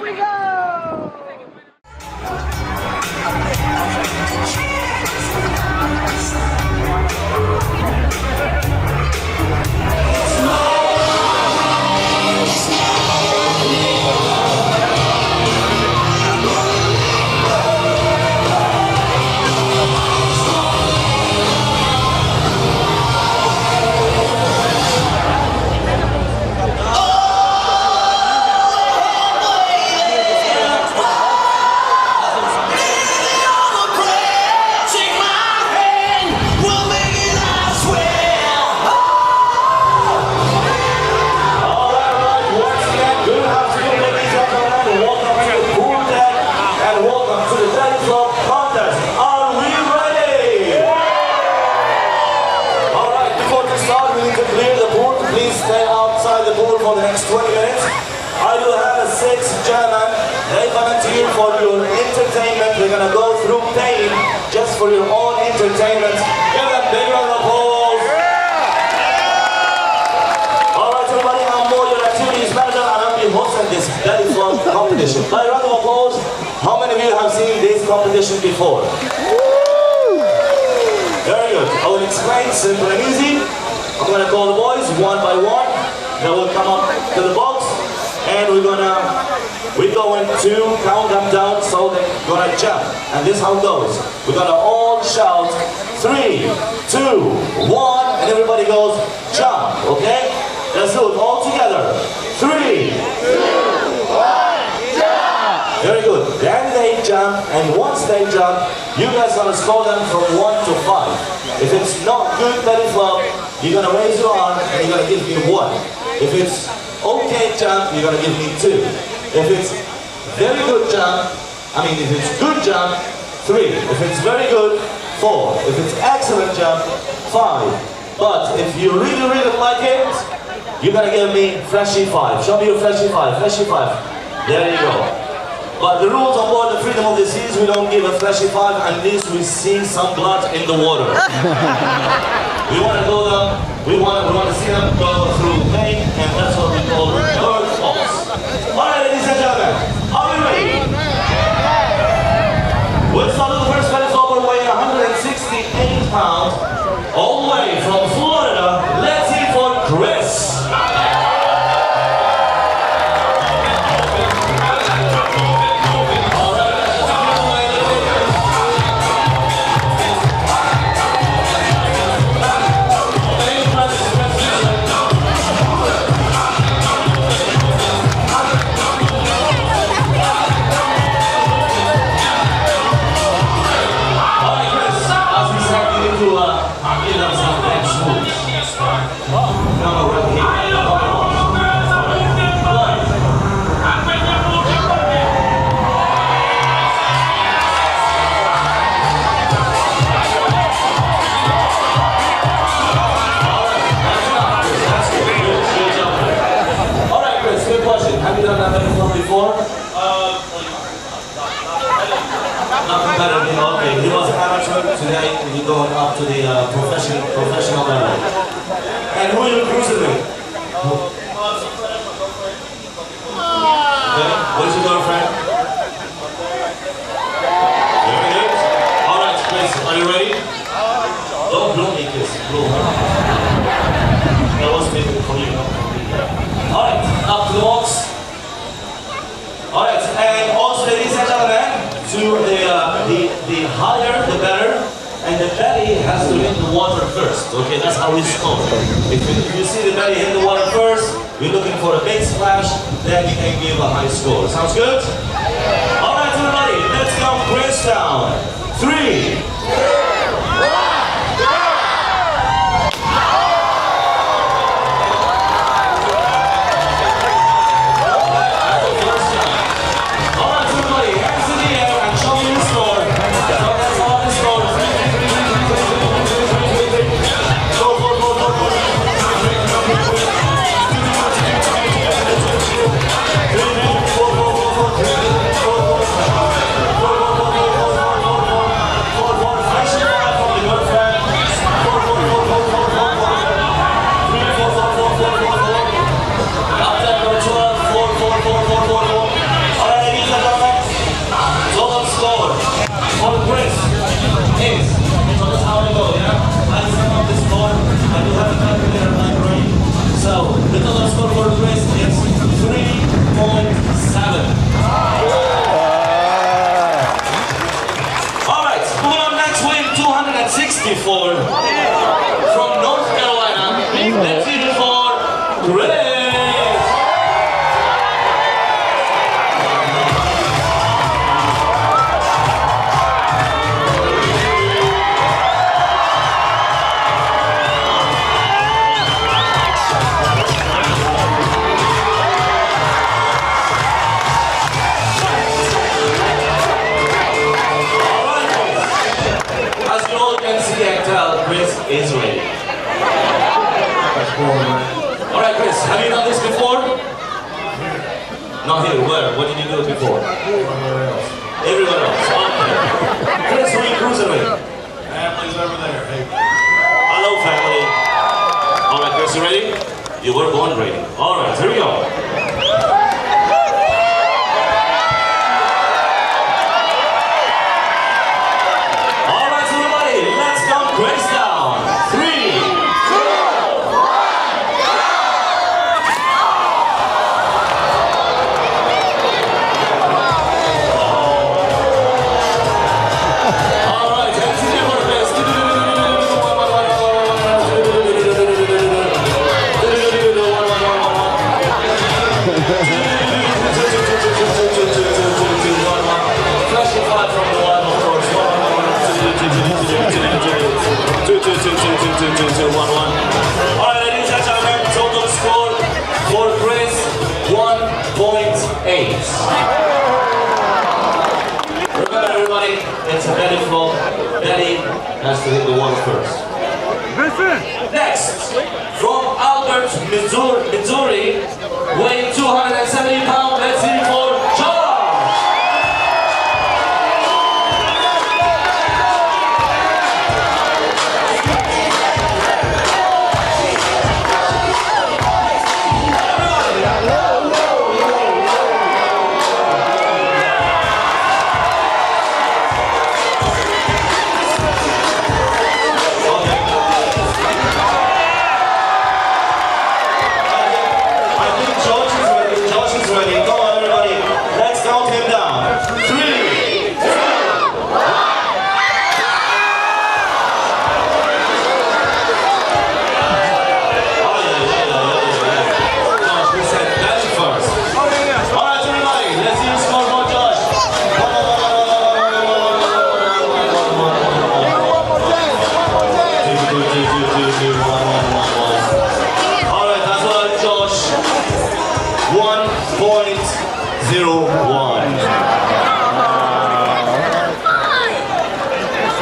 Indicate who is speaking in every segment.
Speaker 1: we go!
Speaker 2: For the next 20 minutes, I will have a 6 gentlemen. They volunteer for your entertainment. We're gonna go through pain just for your own entertainment. Give them a big round of applause. Alright everybody, I'm more your activities manager and I'll be hosting this very fun competition. By round of applause, how many of you have seen this competition before? Very good. I will explain simple and easy. I'm gonna call the boys one by one. They will come up to the box and we're going to count them down so they're gonna jump. And this is how it goes. We're gonna all shout 3, 2, 1 and everybody goes jump, okay? Let's do it all together. 3, 2, 1, jump! Very good. Then they jump and once they jump, you guys are gonna score them from 1 to 5. If it's not good, very flop, you're gonna raise your arm and you're gonna give me 1. If it's okay jump, you're gonna give me 2. If it's very good jump, if it's good jump, 3. If it's very good, 4. If it's excellent jump, 5. But if you really, really like it, you're gonna give me flashy 5. Show me your flashy 5, flashy 5. There you go. But the rules on board the Freedom of the Seas, we don't give a flashy 5 unless we see some blood in the water. We want to go down, we want to see them go through pain, and that's what we call bird falls. Alright, ladies and gentlemen, are we ready? We'll start with the first fellow over weighing 168 pounds, all the way from Florida. Let's see for Chris. Okay, he was amateur today, he's going up to the professional level. And who are you cruising with? Okay, where's your girlfriend? There it is. Alright, Chris, are you ready? Don't blow me, Chris. Blow. That was maybe for you. Alright, up to the box. Alright, and also ladies and gentlemen, the higher the better, and the belly has to hit the water first. Okay, that's how we score. If you see the belly hit the water first, we're looking for a big splash, then you can give a high score. Sounds good? Alright everybody, let's go Chris down. 3, 2, 1. Girlfriend. total score for Chris is 3.7. Alright, moving on next win, 264 from North Carolina. Let's hear it for Chris. Chris is ready. Alright Chris, have you done this before? Not here, where? What did you do it before? Everywhere else. Everywhere else, okay. Chris, who are you cruising with?
Speaker 1: Family's over there, hey.
Speaker 2: Hello family. Alright Chris, you ready? You were born ready. Alright, here we go. Grace down. 3, 2, 1, all right, hands in your face. Flashing fire from the one, of course. 2, 1, 1. Alright, ladies and gentlemen, total score for Chris 1.8. Remember everybody, it's a belly flop. Belly has to hit the wall first. Next, from Albert, Missouri, weighing 270 pounds, let's see for Josh. Alright, that's what Josh 1.01.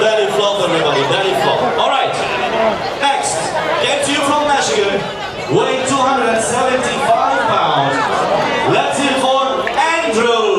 Speaker 2: Daddy flop, everybody, daddy flop. Alright, next, get to you from Michigan, weighing 275 pounds. Let's hear for Andrew.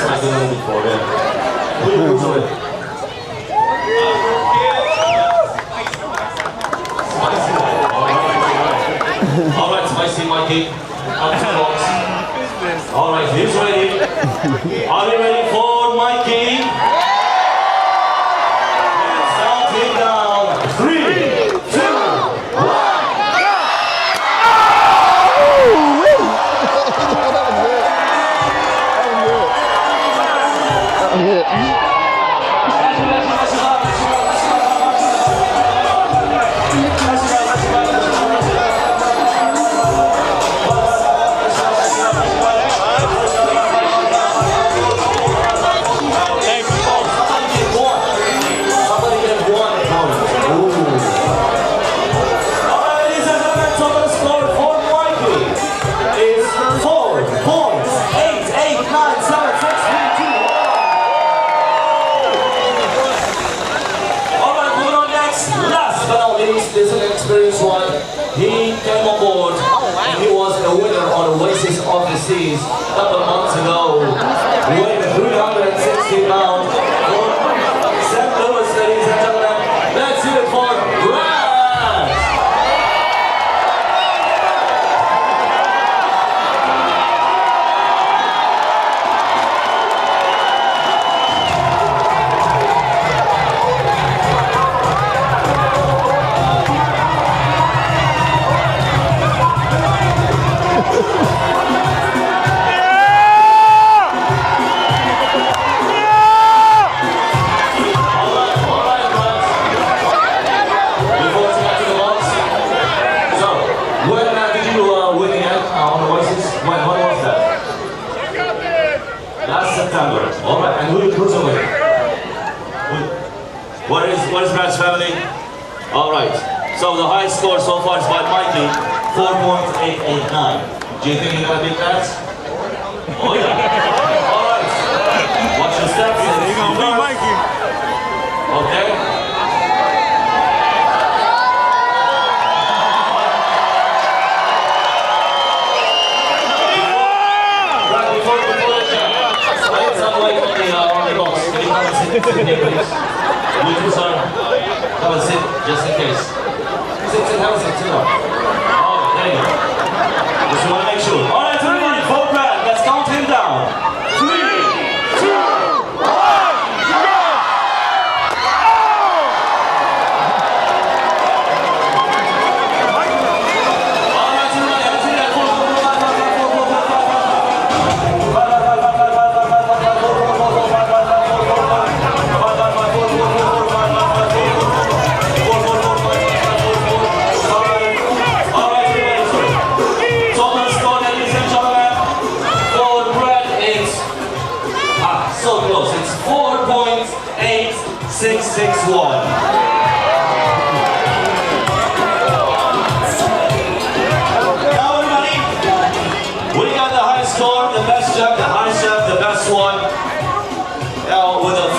Speaker 2: That's what I've been looking for, yeah. Who you losing with? Spicy. Alright, Spicy Mikey. Up to box. Alright, who's ready? Are you ready for Mikey? Counting down. 3, 2, 1. This is an experienced one. He came on board and he was a winner on Oasis of the Seas a couple of months ago. Weighing 360 pounds from St. Louis, ladies and gentlemen. Let's hear it for Brad! Alright, and who are you cruising with? What is Brad's family? Alright, so the highest score so far is by Mikey, 4.889. Do you think you're gonna beat that? Oh yeah. Alright. Watch your steps. You're gonna beat Mikey. Okay. Would you, sir? Come and sit, just in case. Sit, have a sit, sit down. Oh, there you go. Just want to make sure. All right, everybody, for Brad, let's count him down. 3, 2, 1, go! All right, everybody, let's see that. So close, it's 4.8661. Now everybody, we got the highest score, the best jump, the highest jump, the best one. Now with a